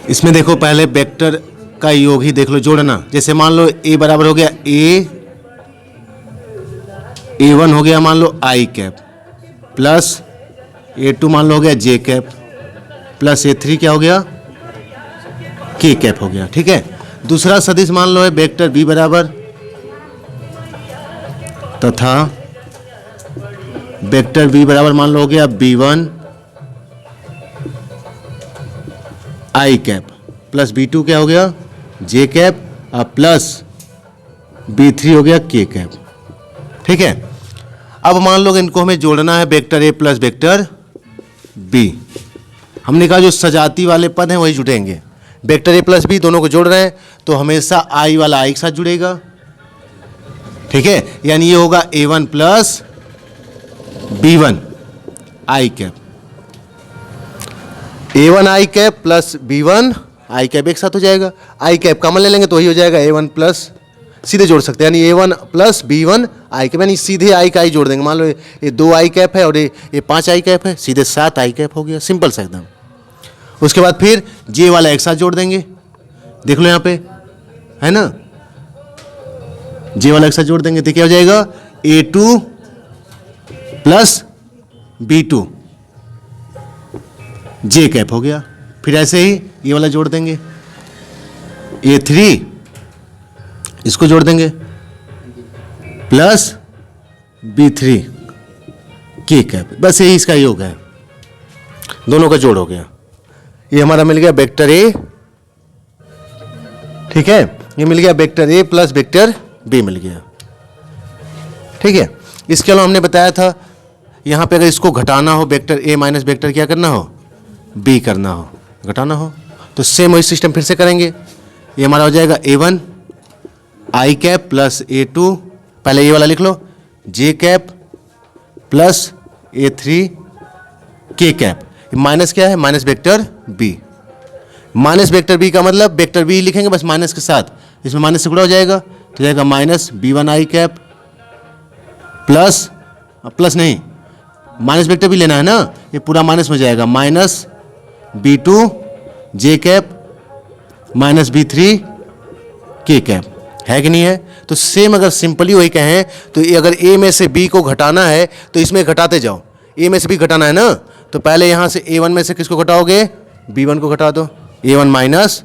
इसमें देखो पहले वेक्टर का योग ही देख लो, जोड़ना। जैसे मान लो ए बराबर हो गया ए1 हो गया मान लो आई कैप, प्लस ए2 मान लो हो गया जे कैप, प्लस ए3 क्या हो गया के कैप हो गया। ठीक है। दूसरा सदिश मान लो है वेक्टर बी बराबर तथा वेक्टर बी बराबर मान लो हो गया b1 आई कैप, प्लस b2 क्या हो गया जे कैप, और प्लस b3 हो गया के कैप। ठीक है। अब मान लो इनको हमें जोड़ना है वेक्टर ए प्लस वेक्टर बी। हमने कहा जो सजाती वाले पद हैं वही जुड़ेंगे। वेक्टर ए प्लस बी दोनों को जोड़ रहे हैं तो हमेशा आई वाला आई के साथ जुड़ेगा। ठीक है। यानी ये होगा a1 प्लस b1 आई कैप, a1 आई कैप प्लस b1 आई कैप एक साथ हो जाएगा। आई कैप कॉमन ले लेंगे तो वही हो जाएगा a1 प्लस, सीधे जोड़ सकते हैं, यानी a1 प्लस b1 आई कैप, यानी सीधे आई का आई जोड़ देंगे। मान लो ये 2 आई कैप है और ये 5 आई कैप है, सीधे 7 आई कैप हो गया, सिंपल सा एकदम। उसके बाद फिर जे वाला एक साथ जोड़ देंगे, देख लो यहाँ पे है ना, जे वाला एक साथ जोड़ देंगे तो क्या हो जाएगा a2 प्लस b2 जे कैप हो गया। फिर ऐसे ही ये वाला जोड़ देंगे, a3 इसको जोड़ देंगे प्लस b3 के कैप, बस यही इसका योग है, दोनों का जोड़ हो गया। ये हमारा मिल गया वेक्टर ए। ठीक है। ये मिल गया वेक्टर ए प्लस वेक्टर बी मिल गया। ठीक है। इसके अलावा हमने बताया था यहाँ पे अगर इसको घटाना हो वेक्टर ए माइनस वेक्टर क्या करना हो बी करना हो, घटाना हो तो सेम वही सिस्टम फिर से करेंगे। ये हमारा हो जाएगा a1 आई कैप प्लस a2, पहले ये वाला लिख लो, जे कैप प्लस a3 के कैप, माइनस क्या है minus vector b. Minus vector b का मतलब वेक्टर बी लिखेंगे बस माइनस के साथ, इसमें माइनस से गुणा हो जाएगा तो जाएगा माइनस b1 आई कैप प्लस, प्लस नहीं माइनस वेक्टर भी लेना है ना, ये पूरा माइनस में जाएगा, माइनस b2 जे कैप माइनस b3 के कैप, है कि नहीं है। तो सेम अगर सिंपली वही कहें तो ये अगर a में से b को घटाना है तो इसमें घटाते जाओ, a में से b घटाना है ना, तो पहले यहाँ से a1 में से किसको घटाओगे b1 को घटा दो, a1 माइनस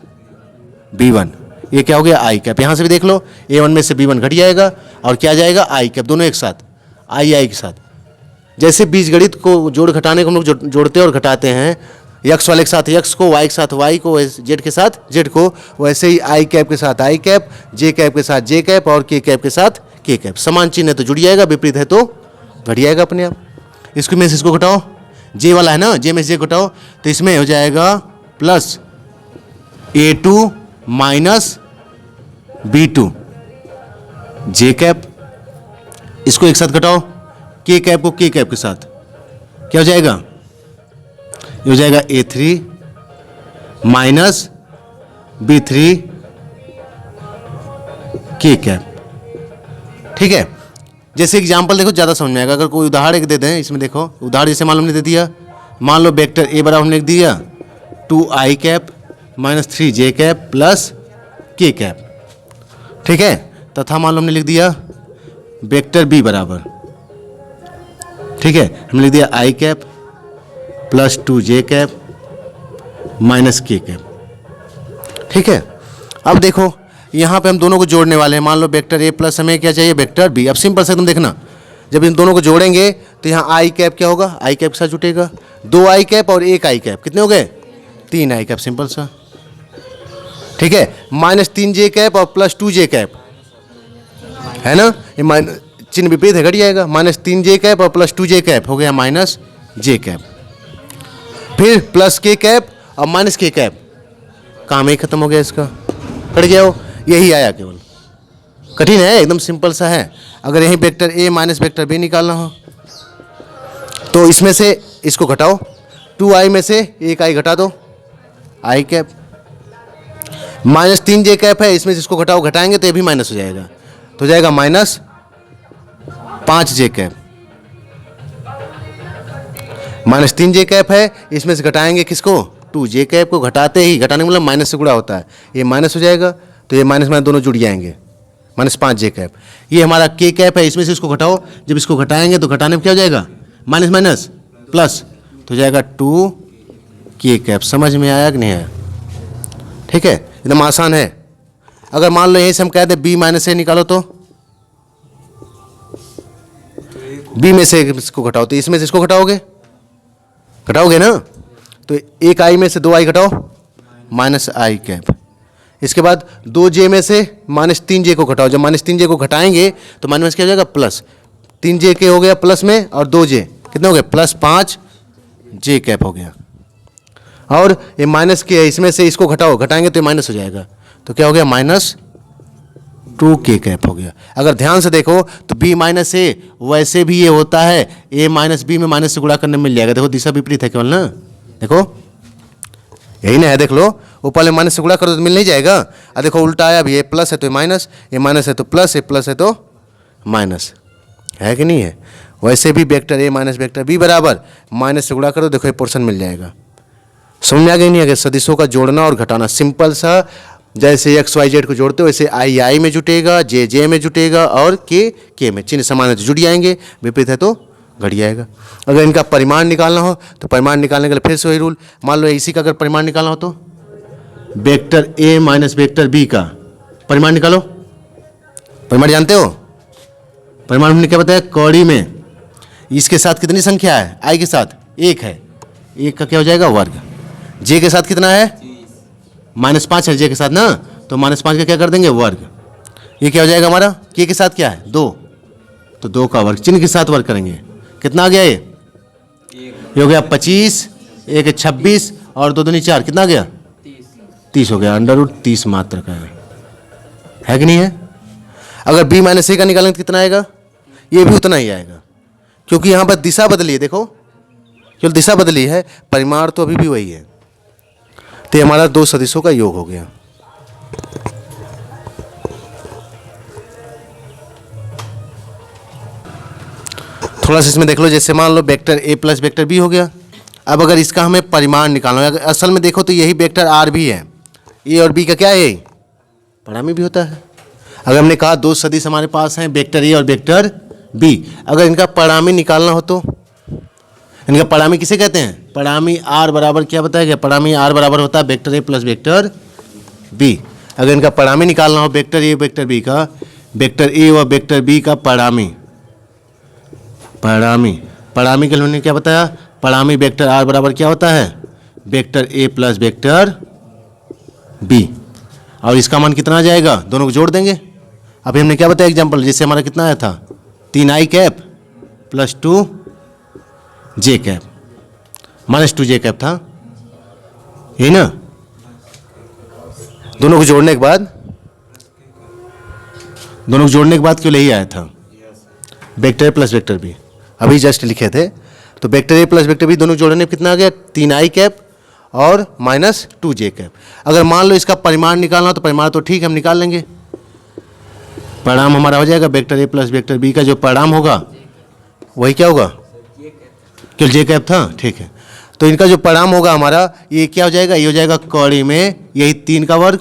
b1, ये क्या हो गया आई कैप। यहाँ से भी देख लो a1 में से b1 घट जाएगा और क्या जाएगा आई कैप, दोनों एक साथ आई के साथ। जैसे बीजगणित को जोड़ घटाने को हम लोग जोड़ते और घटाते हैं, यक्स वाले के साथ यक्स को, वाई के साथ वाई को, जेड के साथ जेड को, वैसे ही आई कैप के साथ आई कैप, जे कैप के साथ जे कैप और के कैप के साथ के कैप। समान चिन्ह है तो जुड़ जाएगा, विपरीत है तो घट जाएगा अपने आप। इसको में से इसको घटाओ, जे वाला है ना, जे में से घटाओ तो इसमें हो जाएगा प्लस a2 माइनस b2 जे कैप, इसको एक साथ घटाओ, के कैप को के कैप के साथ क्या हो जाएगा, ये हो जाएगा a3 माइनस b3 के कैप। ठीक है। जैसे एग्जाम्पल देखो ज़्यादा समझ में आएगा, अगर कोई उदाहरण एक दे दें इसमें, देखो उदाहरण जैसे मान लो हमने दे दिया, मान लो वेक्टर ए बराबर हमने लिख दिया 2 आई कैप माइनस 3 जे कैप प्लस के कैप। ठीक है। तथा मान लो हमने लिख दिया वेक्टर बी बराबर, ठीक है, हमने लिख दिया आई कैप प्लस 2 जे कैप माइनस के कैप। ठीक है। अब देखो यहाँ पे हम दोनों को जोड़ने वाले हैं, मान लो वेक्टर ए प्लस हमें क्या चाहिए वेक्टर बी। अब सिंपल से तुम देखना, जब इन दोनों को जोड़ेंगे तो यहाँ आई कैप क्या होगा, आई कैप के साथ जुटेगा, 2 आई कैप और 1 आई कैप, कितने हो गए 3 आई कैप, सिंपल सा। ठीक है। माइनस 3 जे कैप और प्लस 2 जे कैप है ना, ये चिन्ह विपरीत है, घट जाएगा, माइनस 3 जे कैप और प्लस 2 जे कैप हो गया माइनस जे कैप। फिर प्लस के कैप और माइनस के कैप, काम ही खत्म हो गया, इसका कट गया हो, यही आया केवल। कठिन है, एकदम सिंपल सा है। अगर यही vector a minus vector b निकालना हो तो इसमें से इसको घटाओ, 2 आई में से 1 आई घटा दो, आई कैप, माइनस 3 जे कैप है, इसमें से इसको घटाओ, घटाएंगे तो ये भी माइनस हो जाएगा, तो जाएगा माइनस 5 जे कैप, माइनस 3 जे कैप है, इसमें से घटाएंगे किसको टू जे कैप को घटाते ही, घटाने का मतलब माइनस से गुणा होता है, ये माइनस हो जाएगा तो ये माइनस दोनों जुड़ जाएंगे, -5 जे कैप। ये हमारा के कैप है, इसमें से इसको घटाओ, जब इसको घटाएंगे तो घटाने में क्या हो जाएगा, माइनस माइनस प्लस, तो हो जाएगा 2 के कैप। समझ में आया कि नहीं आया? ठीक है, एकदम आसान है। अगर मान लो यहीं से हम कह दें बी माइनस ए निकालो, तो बी में से इसको घटाओ, तो इसमें से इसको घटाओगे, घटाओगे ना, तो 1 आई में से 2 आई घटाओ, -i कैप। इसके बाद 2 जे में से -3 जे को घटाओ, जब -3 जे को घटाएंगे तो माइनस क्या हो जाएगा, प्लस 3 जे के हो गया प्लस में, और 2 जे कितने हो गए, +5 जे कैप हो गया। और ये माइनस के, इसमें से इसको घटाओ, घटाएंगे तो ये माइनस हो जाएगा, तो क्या हो गया, -2 के कैप हो गया। अगर ध्यान से देखो तो b माइनस ए वैसे भी ये होता है, a माइनस बी में माइनस से गुणा करने में मिल जाएगा। देखो दिशा विपरीत है केवल ना, देखो यही ना है, देख लो, ऊपर माइनस से गुणा करो तो मिल नहीं जाएगा। और देखो उल्टा आया, अभी ये प्लस है तो माइनस, ये माइनस है तो प्लस, ये प्लस है तो माइनस, है कि नहीं है? वैसे भी vector a minus vector b बराबर माइनस से गुणा करो, देखो ये पोर्शन मिल जाएगा। समझ में आ गई नहीं है? सदिशों का जोड़ना और घटाना सिंपल सा, जैसे एक्स वाई जेड को जोड़ते हो वैसे आई आई में जुटेगा, जे जे में जुटेगा, और के में। चिन्ह समान है तो जुट जाएंगे, विपरीत है तो घट जाएगा। अगर इनका परिमाण निकालना हो तो परिमाण निकालने के लिए फिर से वही रूल, मान लो इसी का अगर परिमाण निकालना हो तो vector a minus vector b का परिमाण निकालो। परिमाण जानते हो? परिमाण हमने क्या बताया, कौड़ी में इसके साथ कितनी संख्या है, आई के साथ 1 है, 1 का क्या हो जाएगा, वर्ग। जे के साथ कितना है, -5 है जे के साथ ना, तो -5 का क्या कर देंगे, वर्ग। ये क्या हो जाएगा हमारा, के साथ क्या है, 2, तो 2 का वर्ग, चिन्ह के साथ वर्ग करेंगे, कितना आ गया ये हो गया 25, 1 है 26, और 2 दूनी 4, कितना आ गया 30 हो गया, √30 मात्र का है कि नहीं है? अगर b माइनस ए का निकालेंगे तो कितना आएगा, ये भी उतना ही आएगा, क्योंकि यहाँ पर दिशा बदली है, देखो केवल दिशा बदली है, परिमाण तो अभी भी वही है। तो ये हमारा 2 सदिशों का योग हो गया। थोड़ा सा इसमें देख लो, जैसे मान लो वेक्टर a प्लस वेक्टर b हो गया। अब अगर इसका हमें परिमाण निकालना है, असल में देखो तो यही वेक्टर r भी है, a और b का क्या है, परिमाण भी होता है। अगर हमने कहा 2 सदिश हमारे पास हैं, वेक्टर a और वेक्टर b, अगर इनका परिमाण निकालना हो तो इनका परिमाण किसे कहते हैं, परिमाण r बराबर क्या बताया गया, परिमाण r बराबर होता है वेक्टर a प्लस वेक्टर b। अगर इनका परिमाण निकालना हो वेक्टर a वेक्टर b का, वेक्टर a और वेक्टर b का परिमाण के लिए क्या बताया, परिमाण वेक्टर r बराबर क्या होता है, वेक्टर a प्लस वेक्टर b, और इसका मान कितना आ जाएगा, दोनों को जोड़ देंगे। अभी हमने क्या बताया एग्जाम्पल, जैसे हमारा कितना आया था, 3i कैप प्लस 2 जे कैप, -2 जे कैप था, यही ना। दोनों को जोड़ने के बाद क्यों यही आया था, वेक्टर a प्लस वेक्टर b, अभी जस्ट लिखे थे। तो वेक्टर a प्लस वेक्टर b दोनों जोड़ने में कितना आ गया, 3i कैप और -2 जे कैप। अगर मान लो इसका परिमाण निकालना हो तो परिमाण तो ठीक है, हम निकाल लेंगे। परिणाम हमारा हो जाएगा वेक्टर a प्लस वेक्टर b का जो परिणाम होगा वही क्या होगा, केवल जे कैप था, ठीक है। तो इनका जो परिणाम होगा हमारा, ये क्या हो जाएगा, ये हो जाएगा कौड़ी में यही 3 का वर्ग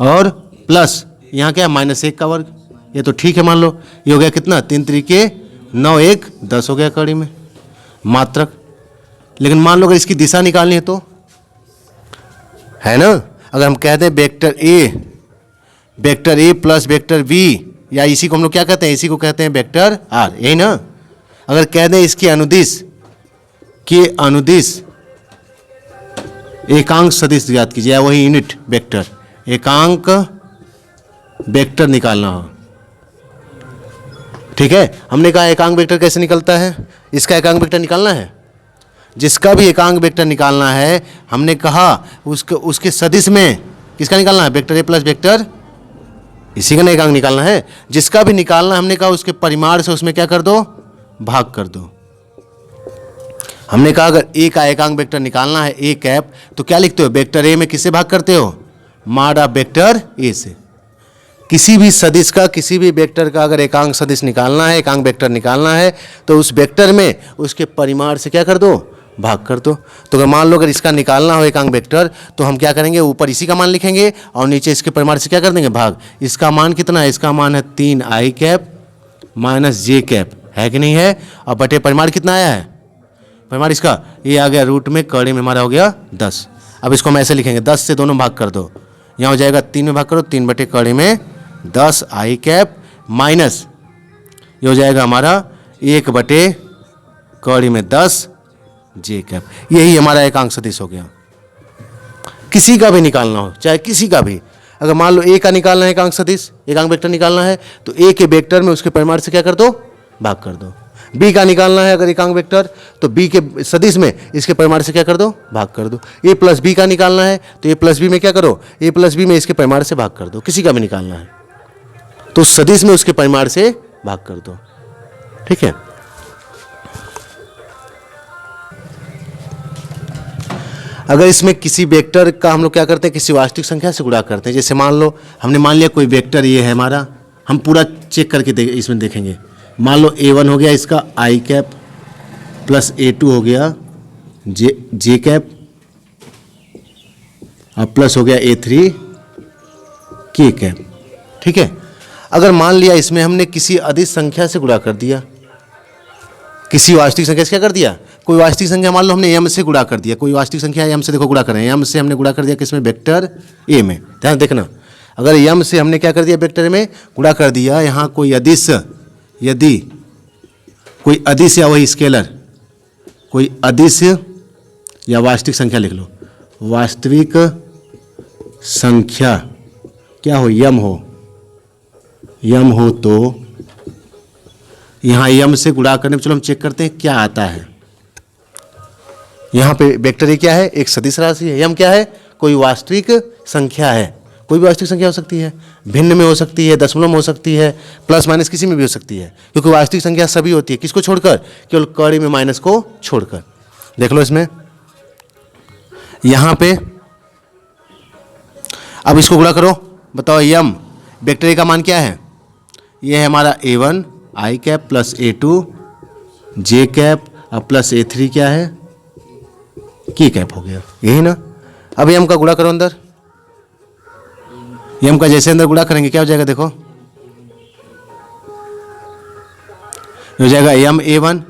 और प्लस यहाँ क्या है -1 का वर्ग, ये तो ठीक है। मान लो ये हो गया कितना, 3 त्रिके 9, 1 10 हो गया कौड़ी में मात्रक। लेकिन मान लो अगर इसकी दिशा निकालनी है तो, है ना, अगर हम कहते हैं वेक्टर ए प्लस वेक्टर बी, या इसी को हम लोग क्या कहते हैं, इसी को कहते हैं वेक्टर आर, यही ना। अगर कह दें इसके अनुदिश एकांक सदिश ज्ञात कीजिए, या वही यूनिट वेक्टर एकांक वेक्टर निकालना हो, ठीक है। हमने कहा एकांक वेक्टर कैसे निकलता है, इसका एकांक वेक्टर निकालना है, जिसका भी एकांक वेक्टर निकालना है, हमने कहा उसके सदिश में किसका निकालना है, वेक्टर ए प्लस वेक्टर, इसी का एकांक निकालना है। जिसका भी निकालना हमने कहा उसके परिमाण से उसमें क्या कर दो, भाग कर दो। हमने कहा अगर ए का एकांक वेक्टर निकालना है ए कैप, तो क्या लिखते हो, वेक्टर ए में किससे भाग करते हो, माड ऑफ वेक्टर ए से। किसी भी सदिश का, किसी भी वेक्टर का अगर एकांक सदिश निकालना है, एकांक वेक्टर निकालना है, तो उस वेक्टर में उसके परिमाण से क्या कर दो, भाग कर दो। तो अगर मान लो अगर इसका निकालना हो एकांक वेक्टर तो हम क्या करेंगे, ऊपर इसी का मान लिखेंगे और नीचे इसके परिमाण से क्या कर देंगे, भाग। इसका मान कितना है, इसका मान है 3i कैप माइनस जे कैप, है कि नहीं है। और बटे परिमाण कितना आया है, परिमाण इसका ये आ गया रूट में, कड़ी में हमारा हो गया 10। अब इसको हम ऐसे लिखेंगे 10 से दोनों भाग कर दो, यहाँ हो जाएगा 3 में भाग करो, 3 बटे कड़ी में 10 आई कैप माइनस ये हो जाएगा हमारा 1 बटे कड़ी में 10 जे कैप। यही हमारा एकांक सदिश हो गया। किसी का भी निकालना हो, चाहे किसी का भी, अगर मान लो ए का निकालना है एकांक सदिश, एकांक वेक्टर निकालना है तो ए के वेक्टर में उसके परिमाण से क्या कर दो, भाग कर दो। बी का निकालना है अगर एकांक वेक्टर तो बी के सदिश में इसके परिमाण से क्या कर दो, भाग कर दो। ए प्लस बी का निकालना है तो ए प्लस बी में क्या करो, ए प्लस बी में इसके परिमाण से भाग कर दो। किसी का भी निकालना है तो सदिश में उसके परिमाण से भाग कर दो, ठीक है। अगर इसमें किसी वेक्टर का हम लोग क्या करते हैं, किसी वास्तविक संख्या से गुणा करते हैं। जैसे मान लो हमने मान लिया कोई वेक्टर ये है हमारा, हम पूरा चेक करके इसमें देखेंगे। मान लो a1 हो गया इसका i कैप प्लस a2 हो गया जे कैप और प्लस हो गया a3 k कैप, ठीक है। अगर मान लिया इसमें हमने किसी अदिश संख्या से गुणा कर दिया, किसी वास्तविक संख्या से क्या कर दिया, कोई वास्तविक संख्या मान लो हमने m से गुणा कर दिया, कोई वास्तविक संख्या m से, देखो गुणा कर रहे हैं, m से हमने गुणा कर दिया किसमें, वेक्टर a में। ध्यान देखना, अगर m से हमने क्या कर दिया, वेक्टर में गुणा कर दिया, यहाँ कोई अदिश, यदि कोई अदिश या वही स्केलर, कोई अदिश या वास्तविक संख्या लिख लो, वास्तविक संख्या क्या हो, यम हो तो यहाँ यम से गुणा करने में, चलो हम चेक करते हैं क्या आता है। यहाँ पे वेक्टर ये क्या है, एक सदिश राशि है। यम क्या है, कोई वास्तविक संख्या है। कोई भी वास्तविक संख्या हो सकती है, भिन्न में हो सकती है, दशमलव में हो सकती है, प्लस माइनस किसी में भी हो सकती है, क्योंकि वास्तविक संख्या सभी होती है। किसको छोड़कर, केवल कड़ी में माइनस को छोड़कर। देख लो इसमें, यहाँ पे अब इसको गुणा करो, बताओ यम वेक्टर का मान क्या है, ये है हमारा a1 i cap plus a2 J cap और प्लस a3 क्या है, k कैप हो गया, यही ना। अब यम का गुणा करो अंदर, यम का जैसे अंदर गुणा करेंगे क्या हो जाएगा, देखो हो जाएगा यम a1,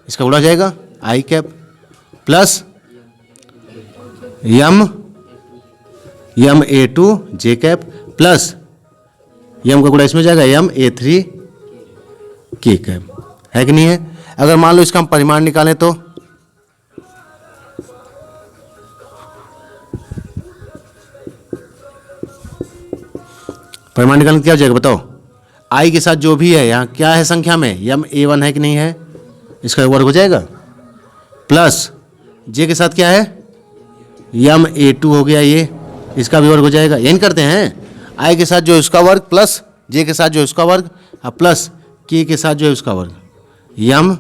इसका गुणा हो जाएगा i कैप प्लस यम a2 जे कैप प्लस यम का गुणा इसमें जाएगा यम a3 k कैप, है कि नहीं है। अगर मान लो इसका हम परिमाण निकालें तो परिमाण निकालने क्या हो जाएगा, बताओ। i के साथ जो भी है यहाँ क्या है संख्या में, यम a1 है कि नहीं है, इसका वर्ग हो जाएगा, प्लस j के साथ क्या है, यम a2 हो गया, ये इसका भी वर्ग हो जाएगा। यही करते हैं, i के साथ जो है उसका वर्ग प्लस j के साथ जो है उसका वर्ग और प्लस k के साथ जो है उसका वर्ग, यम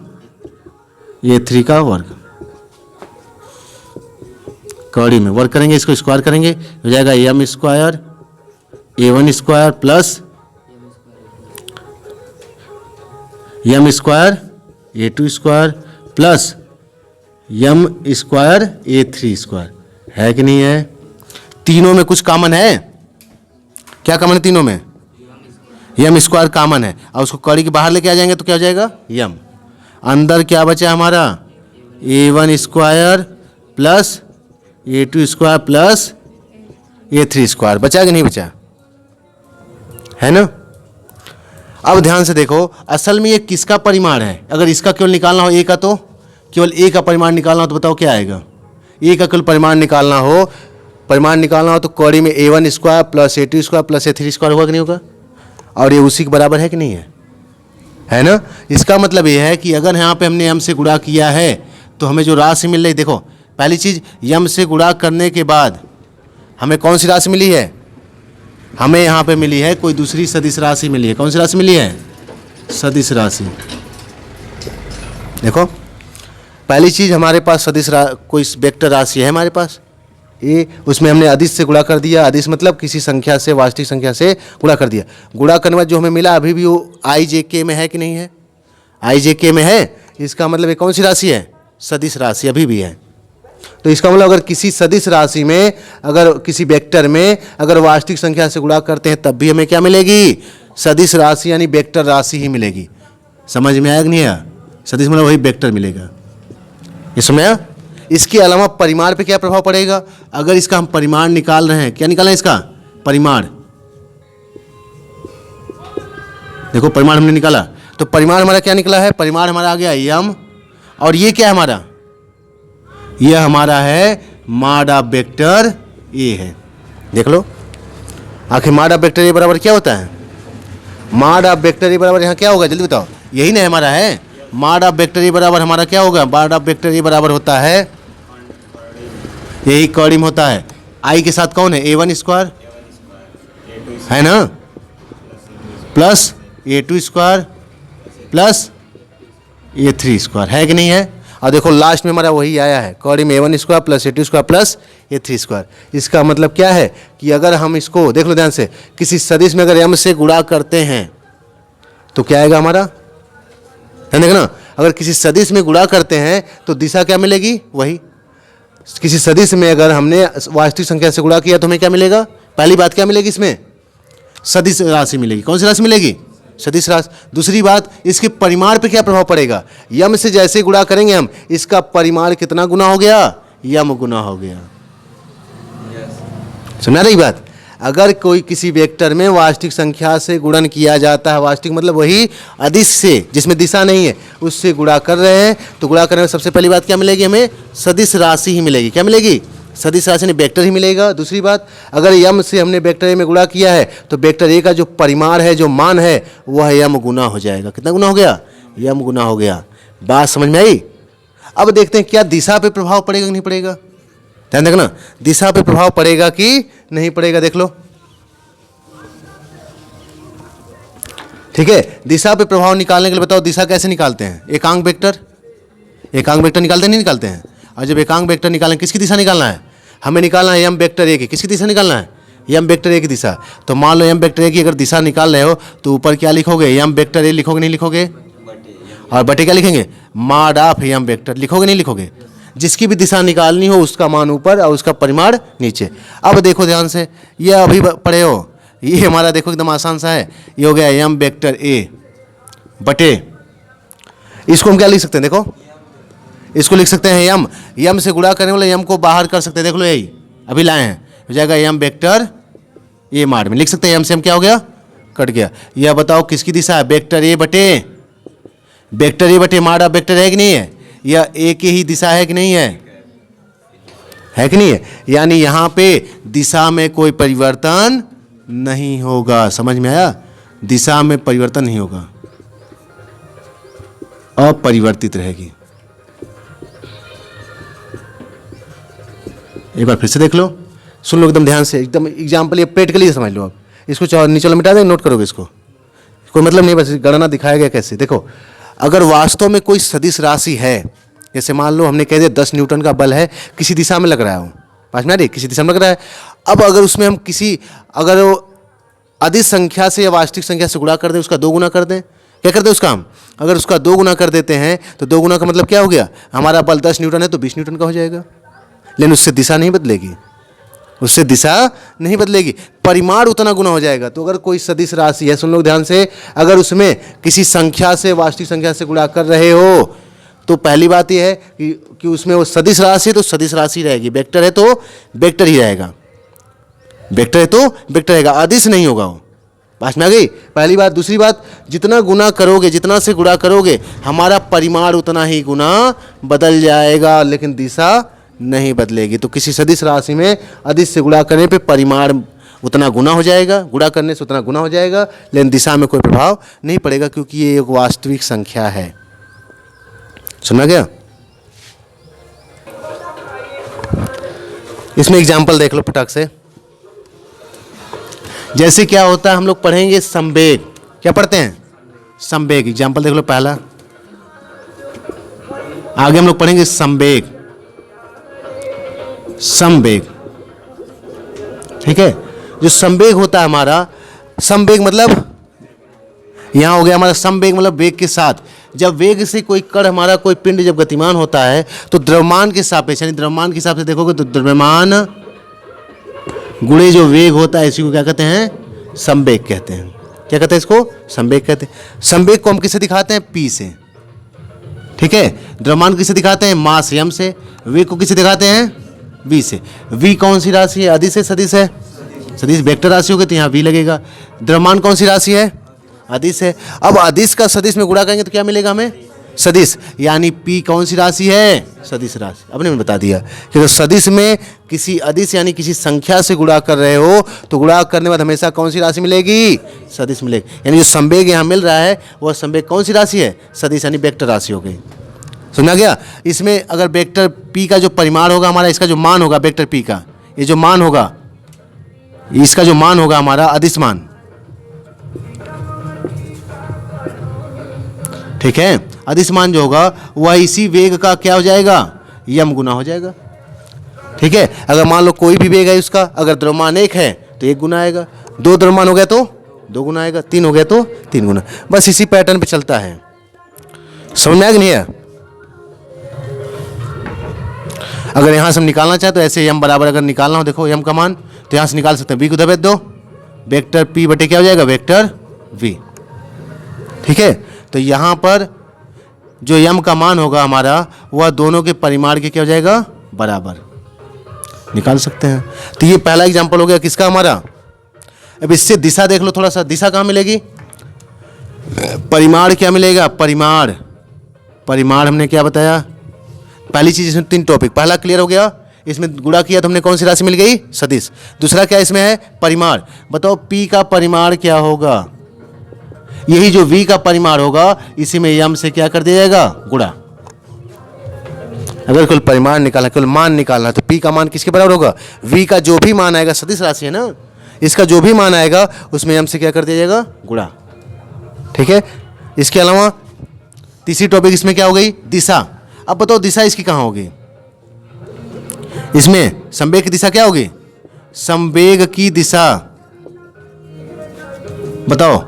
a3 का वर्ग। कड़ी में वर्ग करेंगे, इसको स्क्वायर करेंगे, हो जाएगा यम स्क्वायर a1 स्क्वायर प्लस यम स्क्वायर a2 स्क्वायर प्लस यम स्क्वायर a3 स्क्वायर, है कि नहीं है। तीनों में कुछ कॉमन है, क्या कॉमन है तीनों में, यम स्क्वायर कॉमन है, और उसको कड़ी के बाहर लेके आ जाएंगे तो क्या हो जाएगा, यम। अंदर क्या बचा हमारा, a1 square plus a2 square plus a3 square, बचा कि नहीं बचा, है ना। अब ध्यान से देखो, असल में ये किसका परिमाण है। अगर इसका केवल निकालना हो, ए का, तो केवल ए का परिमाण निकालना हो तो बताओ क्या आएगा, ए का केवल परिमाण निकालना हो तो कड़ी में a1 square plus a2 square plus a3 square होगा कि नहीं होगा, और ये उसी के बराबर है कि नहीं है ना। इसका मतलब ये है कि अगर यहाँ पे हमने m से गुणा किया है तो हमें जो राशि मिल रही, देखो पहली चीज़ m से गुणा करने के बाद हमें कौन सी राशि मिली है, हमें यहाँ पे मिली है कोई दूसरी सदिश राशि मिली है। कौन सी राशि मिली है, सदिश राशि। देखो पहली चीज़ हमारे पास सदिश कोई वेक्टर राशि है हमारे पास ए, उसमें हमने अदिश से गुणा कर दिया। अदिश मतलब किसी संख्या से, वास्तविक संख्या से गुणा कर दिया। गुणा करने बाद जो हमें मिला अभी भी वो आई जे के में है कि नहीं है, आई जे के में है। इसका मतलब ये कौन सी राशि है, सदिश राशि अभी भी है। तो इसका मतलब अगर किसी सदिश राशि में, अगर किसी वेक्टर में अगर वास्तविक संख्या से गुणा करते हैं तब भी हमें क्या मिलेगी? सदिश राशि यानी वेक्टर राशि ही मिलेगी। समझ में आया कि नहीं आया? सदिश मतलब वही वेक्टर मिलेगा। ये समझ आया? इसके अलावा परिमाण पे क्या प्रभाव पड़ेगा? अगर इसका हम परिमाण निकाल रहे हैं, क्या निकालें इसका? परिमाण। देखो परिमाण हमने निकाला, तो परिमाण हमारा क्या निकला है? परिमाण हमारा आ गया यम, और ये क्या है हमारा? यह हमारा है मॉड ऑफ वेक्टर ए है। देख लो, आखिर मॉड ऑफ वेक्टर ए बराबर क्या होता है? मॉड ऑफ वेक्टर ए बराबर यहाँ क्या होगा? जल्दी बताओ। यही ना हमारा है मॉड ऑफ वेक्टर ए बराबर हमारा क्या होगा? मॉड ऑफ वेक्टर ए बराबर होता है, यही कॉर्डिम होता है आई के साथ कौन है? A1 स्क्वायर है ना, plus A2 square plus A3 square, है कि नहीं है? और देखो लास्ट में हमारा वही आया है, कॉर्डिम A1 square plus A2 square plus A3 square. इसका मतलब क्या है कि अगर हम इसको देख लो ध्यान से, किसी सदिश में अगर m से गुणा करते हैं तो क्या आएगा हमारा? ध्यान देखना, अगर किसी सदिश में गुणा करते हैं तो दिशा क्या मिलेगी? वही। किसी सदिश में अगर हमने वास्तविक संख्या से गुणा किया तो हमें क्या मिलेगा? पहली बात क्या मिलेगी इसमें? सदिश राशि मिलेगी। कौन सी राशि मिलेगी? सदिश राशि। दूसरी बात, इसके परिमाण पे क्या प्रभाव पड़ेगा? यम से जैसे गुणा करेंगे हम, इसका परिमाण कितना गुना हो गया? यम गुना हो गया। समझा रही बात? अगर कोई किसी वेक्टर में वास्तविक संख्या से गुणन किया जाता है, वास्तविक मतलब वही अदिश से जिसमें दिशा नहीं है, उससे गुणा कर रहे हैं, तो गुणा करने में सबसे पहली बात क्या मिलेगी हमें? सदिश राशि ही मिलेगी। क्या मिलेगी? सदिश राशि ने वेक्टर ही मिलेगा। दूसरी बात, अगर यम से हमने वेक्टर ए में गुणा किया है तो वेक्टर ए का जो परिमाण है, जो मान है, वह यम गुना हो जाएगा। कितना गुना हो गया? यम गुना हो गया। बात समझ में आई? अब देखते हैं क्या दिशा पे प्रभाव पड़ेगा कि नहीं पड़ेगा। ध्यान देखना, दिशा पे प्रभाव पड़ेगा कि नहीं पड़ेगा, देख लो। ठीक है, दिशा पे प्रभाव निकालने के लिए बताओ दिशा कैसे निकालते हैं? एकांक वेक्टर, एकांक वेक्टर निकालते नहीं निकालते हैं? और जब एकांक वेक्टर निकालें, किसकी दिशा निकालना है? हमें निकालना है यम वेक्टर ए की। किसकी दिशा निकालना है? यम वेक्टर ए की दिशा। तो मान लो यम वेक्टर ए की अगर दिशा निकाल रहे हो तो ऊपर क्या लिखोगे? यम वेक्टर ए लिखोगे नहीं लिखोगे? और बटे क्या लिखेंगे? मॉड ऑफ यम वेक्टर लिखोगे नहीं लिखोगे? जिसकी भी दिशा निकालनी हो उसका मान ऊपर और उसका परिमाण नीचे। अब देखो ध्यान से, ये अभी पढ़े हो, ये हमारा देखो एकदम आसान सा है। ये हो गया यम वेक्टर ए बटे, इसको हम क्या लिख सकते हैं? देखो इसको लिख सकते हैं यम, यम से गुणा करने वाले यम को बाहर कर सकते हैं। देख लो यही अभी लाए हैं, हो जाएगा यम वेक्टर ए मार्ड में लिख सकते हैं। यम से हम क्या हो गया? कट गया। यह बताओ किसकी दिशा है? वेक्टर ए बटे, वेक्टर ए बटे मार्ड ऑफ वेक्टर है कि नहीं है? यह ए की ही दिशा है कि नहीं है? है कि नहीं है? यानी यहाँ पे दिशा में कोई परिवर्तन नहीं होगा। समझ में आया? दिशा में परिवर्तन नहीं होगा, अपरिवर्तित रहेगी। एक बार फिर से देख लो, सुन लो एकदम ध्यान से, एकदम एग्जाम्पल ये प्रैक्टिकली समझ लो। आप इसको नीचे मिटा दें, नोट करोगे इसको, कोई मतलब नहीं, बस गणना दिखाया गया कैसे। देखो, अगर वास्तव में कोई सदिश राशि है, जैसे मान लो हमने कह दिया 10 न्यूटन का बल है, किसी दिशा में लग रहा है, वो पास में आ रही, किसी दिशा में लग रहा है। अब अगर उसमें हम किसी अगर अदिश संख्या से या वास्तविक संख्या से गुणा कर दें, उसका 2 गुना कर दें, क्या करते हैं उसका हम? अगर उसका 2 गुना कर देते हैं तो 2 गुना का मतलब क्या हो गया? हमारा बल 10 न्यूटन है तो 20 न्यूटन का हो जाएगा। लेकिन उससे दिशा नहीं बदलेगी, उससे दिशा नहीं बदलेगी, परिमाण उतना गुना हो जाएगा। तो अगर कोई सदिश राशि है, सुन लो ध्यान से, अगर उसमें किसी संख्या से वास्तविक संख्या से गुणा कर रहे हो तो पहली बात यह है कि उसमें वो सदिश राशि है तो सदिश राशि रहेगी, वेक्टर है तो वेक्टर ही रहेगा, वेक्टर है तो वेक्टर रहेगा, अदिश नहीं होगा वो। पास में आ गई पहली बात। दूसरी बात, जितना गुना करोगे, जितना से गुणा करोगे, हमारा परिमाण उतना ही गुना बदल जाएगा, लेकिन दिशा नहीं बदलेगी। तो किसी सदिश राशि में अदिश से गुणा करने पे परिमाण उतना गुना हो जाएगा, गुणा करने से उतना गुना हो जाएगा, लेकिन दिशा में कोई प्रभाव नहीं पड़ेगा, क्योंकि ये एक वास्तविक संख्या है। सुना गया? इसमें एग्जाम्पल देख लो फटाक से। जैसे क्या होता है, हम लोग पढ़ेंगे संवेग। क्या पढ़ते हैं? संवेग। एग्जाम्पल देख लो पहला, आगे हम लोग पढ़ेंगे संवेग, संवेग। ठीक है, जो संवेग होता है हमारा, संवेग मतलब यहां हो गया हमारा संवेग मतलब वेग के साथ, जब वेग से कोई कण हमारा कोई पिंड जब गतिमान होता है तो द्रव्यमान के सापेक्ष यानी द्रव्यमान के हिसाब से देखोगे तो द्रव्यमान गुणे जो वेग होता है इसी को क्या कहते हैं, संवेग कहते हैं। क्या कहते हैं इसको, संवेग कहते हैं। संवेग को हम किससे दिखाते हैं, पी से। ठीक है, द्रव्यमान किससे दिखाते हैं, मास m से। वेग को किससे दिखाते हैं, v से। v कौन सी राशि है, अदिश है सदिश है, सदिश वेक्टर राशि होगी तो यहाँ v लगेगा। द्रव्यमान कौन सी राशि है, अदिश है। अब अदिश का सदिश में गुणा करेंगे तो क्या मिलेगा हमें, सदिश, यानी p कौन सी राशि है, सदिश राशि। अब मैंने बता दिया कि तो सदिश में किसी अदिश यानी किसी संख्या से गुणा कर रहे हो तो गुणा करने के बाद हमेशा कौन सी राशि मिलेगी, सदिश मिलेगी। यानी जो संवेग यहाँ मिल रहा है वह संवेग कौन सी राशि है, सदिश यानी वेक्टर राशि हो गई। समझा गया। इसमें अगर वेक्टर p का जो परिमाण होगा हमारा, इसका जो मान होगा वेक्टर p का, ये जो मान होगा, इसका जो मान होगा हमारा अदिश मान, ठीक है, अदिश मान जो होगा वह इसी वेग का क्या हो जाएगा, यम गुना हो जाएगा। ठीक है, अगर मान लो कोई भी वेग है उसका, अगर द्रव्यमान 1 है तो 1 गुना आएगा, 2 द्रव्यमान हो गया तो 2 गुना आएगा, 3 हो गया तो 3 गुना। बस इसी पैटर्न पे चलता है। समझ में आया कि नहीं है। अगर यहां से हम निकालना चाहे तो ऐसे m बराबर अगर निकालना हो, देखो m का मान तो यहां से निकाल सकते हैं, v को दबे दो, वेक्टर p बटे क्या हो जाएगा, वेक्टर v। ठीक है, तो यहां पर जो m का मान होगा हमारा वह दोनों के परिमाण के क्या हो जाएगा, बराबर निकाल सकते हैं। तो ये पहला एग्जांपल हो गया किसका, हमारा। अब इससे दिशा देख लो थोड़ा सा, दिशा कहाँ मिलेगी, परिमाण क्या मिलेगा, परिमाण। परिमाण हमने क्या बताया, पहली चीज इसमें 3 टॉपिक, पहला क्लियर हो गया, इसमें गुणा किया तो हमने कौन सी राशि मिल गई, सदिश। दूसरा क्या इसमें है, परिमाण। बताओ p का परिमाण क्या होगा, यही जो v का परिमाण होगा इसी में m से क्या कर दिया जाएगा, गुणा। अगर कुल परिमाण निकालना, कुल मान निकालना तो p का मान किसके बराबर होगा, v का जो भी मान आएगा, सदिश राशि है ना, इसका जो भी मान आएगा उसमें m से क्या कर दिया जाएगा, गुणा। ठीक है, इसके अलावा तीसरी टॉपिक इसमें क्या हो गई, दिशा। अब बताओ दिशा इसकी कहाँ होगी, इसमें संवेग की दिशा क्या होगी, संवेग की दिशा। बताओ,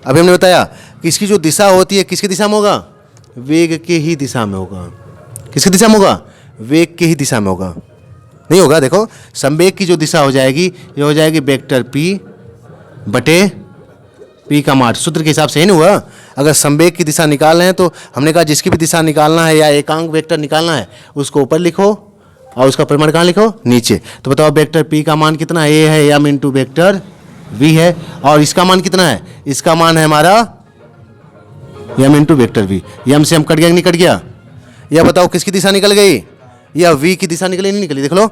अभी हमने बताया कि इसकी जो दिशा होती है किसकी दिशा में होगा, वेग के ही दिशा में होगा। किसकी दिशा में होगा, वेग के ही दिशा में होगा। नहीं होगा, देखो संवेग की जो दिशा हो जाएगी ये हो जाएगी वेक्टर p बटे p का मान, सूत्र के हिसाब से ही नहीं हुआ। अगर संवेग की दिशा निकाल रहे हैं तो हमने कहा जिसकी भी दिशा निकालना है या एकांक वेक्टर निकालना है उसको ऊपर लिखो और उसका परिमाण कहाँ लिखो, नीचे। तो बताओ वेक्टर p का मान कितना है, ये है m इंटू वेक्टर v है, और इसका मान कितना है, इसका मान है हमारा m into vector v। m से m कट गया नहीं कट गया, यह बताओ किसकी दिशा निकल गई, यह v की दिशा निकली नहीं निकली, देख लो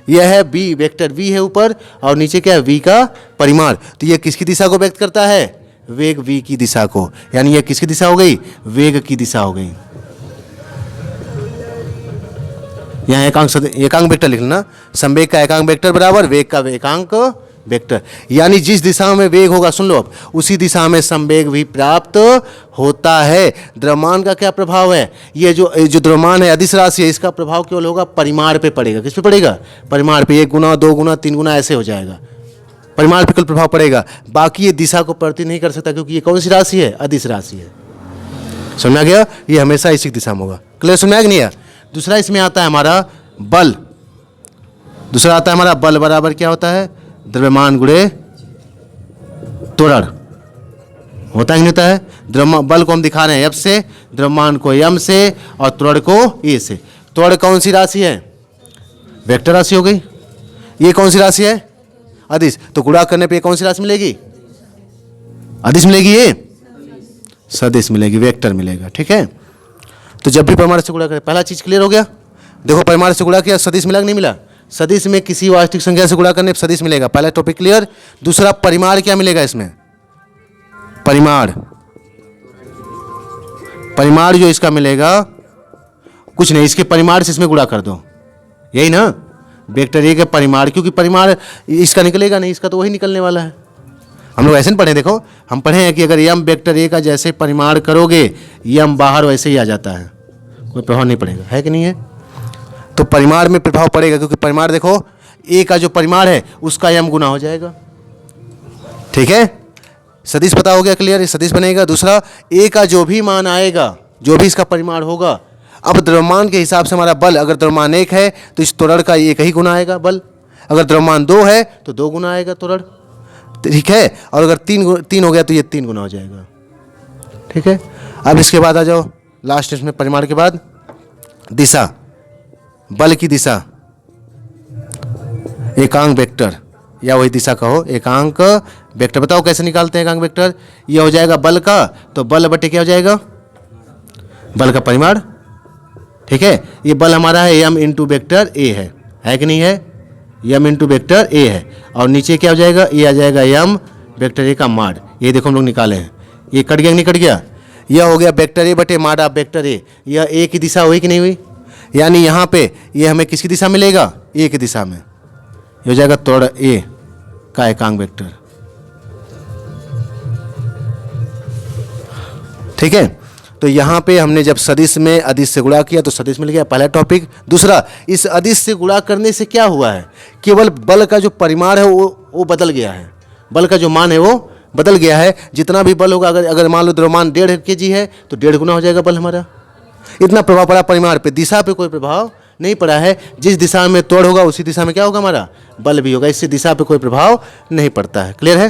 यह है b, वेक्टर v है ऊपर और नीचे क्या है v का परिमाण। तो यह किसकी दिशा को व्यक्त करता है, वेग v की दिशा को, यानी यह किसकी दिशा हो गई, वेग की दिशा हो गई। यहाँ एकांक वेक्टर लिख लेना, संवेग का एकांक वेक्टर बराबर वेग का एकांक वेक्टर, यानी जिस दिशा में वेग होगा, सुन लो अब, उसी दिशा में संवेग भी प्राप्त होता है। द्रव्यमान का क्या प्रभाव है, ये जो द्रव्यमान है अदिश राशि है, इसका प्रभाव केवल होगा परिमाण पे पड़ेगा। किस पे पड़ेगा, परिमाण पे, 1 गुना 2 गुना 3 गुना ऐसे हो जाएगा, परिमाण पे केवल प्रभाव पड़ेगा। बाकी ये दिशा को प्रति नहीं कर सकता क्योंकि ये कौन सी राशि है, अदिश राशि है। समझ आ गया, ये हमेशा इसी दिशा में होगा। क्लियर, समझ आ गया नहीं है। दूसरा इसमें आता है हमारा बल, दूसरा आता है हमारा बल बराबर क्या होता है, द्रव्यमान गुणे त्वरण होता ही नहीं होता है। द्रव्यमान बल को हम दिखा रहे हैं F से, द्रव्यमान को m से और त्वरण को a से। त्वरण कौन सी राशि है, वेक्टर राशि हो गई। ये कौन सी राशि है, अदिश। तो गुणा करने पे कौन सी राशि मिलेगी, अदिश मिलेगी, ये सदिश मिलेगी, वेक्टर मिलेगा। ठीक है, तो जब भी परिमाण से गुणा करें, पहला चीज क्लियर हो गया। देखो परिमाण से गुणा किया, सदिश मिला कि नहीं मिला, सदिश में किसी वास्तविक संख्या से गुणा करने पर सदिश मिलेगा, पहला टॉपिक क्लियर। दूसरा परिमाण क्या मिलेगा इसमें, परिमाण, परिमाण जो इसका मिलेगा कुछ नहीं, इसके परिमाण से इसमें गुणा कर दो, यही ना, वेक्टर ए के परिमाण, क्योंकि परिमाण इसका निकलेगा नहीं, इसका तो वही निकलने वाला है। हम लोग ऐसे नहीं पढ़े, देखो हम पढ़े हैं कि अगर m वेक्टर ए का जैसे परिमाण करोगे m बाहर वैसे ही आ जाता है, कोई प्रभाव नहीं पड़ेगा, है कि नहीं है। तो परिमाण में प्रभाव पड़ेगा क्योंकि परिमाण देखो a का जो परिमाण है उसका m गुना हो जाएगा। ठीक है, सदिश पता हो गया, क्लियर, सदिश बनेगा। दूसरा a का जो भी मान आएगा जो भी इसका परिमाण होगा। अब द्रव्यमान के हिसाब से हमारा बल, अगर द्रव्यमान 1 है तो इस त्वरण का एक ही गुना आएगा बल, अगर द्रव्यमान 2 है तो 2 गुना आएगा त्वरण, ठीक है। और अगर 3 हो गया तो ये 3 गुना हो जाएगा, ठीक है। अब इसके बाद आ जाओ लास्ट इसमें परिमाण के बाद दिशा, बल की दिशा, एकांक वेक्टर या वही दिशा कहो, एकांक वेक्टर। बताओ कैसे निकालते हैं एकांक वेक्टर? ये हो जाएगा बल का, तो बल बटे क्या हो जाएगा? बल का परिमाण, ठीक है। ये बल हमारा है m इंटू वेक्टर ए है कि नहीं है? m इंटू वेक्टर ए है। और नीचे क्या हो जाएगा? ये आ जाएगा m वेक्टर ए का माड। ये देखो हम लोग निकाले हैं, ये कट गया नहीं कट गया? यह हो गया वेक्टर ए बटे माड ऑफ वेक्टर ए। यह ए की दिशा हुई कि नहीं हुई? यानी यहाँ पे ये हमें किसकी दिशा मिलेगा? ए की दिशा में। ये हो जाएगा त्वरण ए का एकांक वेक्टर, ठीक है। तो यहाँ पे हमने जब सदिश में अदिश से गुणा किया तो सदिश मिल गया, पहला टॉपिक। दूसरा, इस अदिश से गुणा करने से क्या हुआ है? केवल बल का जो परिमाण है वो बदल गया है, बल का जो मान है वो बदल गया है। जितना भी बल होगा, अगर मान लो द्रव्यमान 1.5 kg है तो 1.5 गुना हो जाएगा बल हमारा। इतना प्रभाव पड़ा परिमाण पे, दिशा पे कोई प्रभाव नहीं पड़ा है। जिस दिशा में त्वरण होगा उसी दिशा में क्या होगा? हमारा बल भी होगा। इससे दिशा पे कोई प्रभाव नहीं पड़ता है। क्लियर है?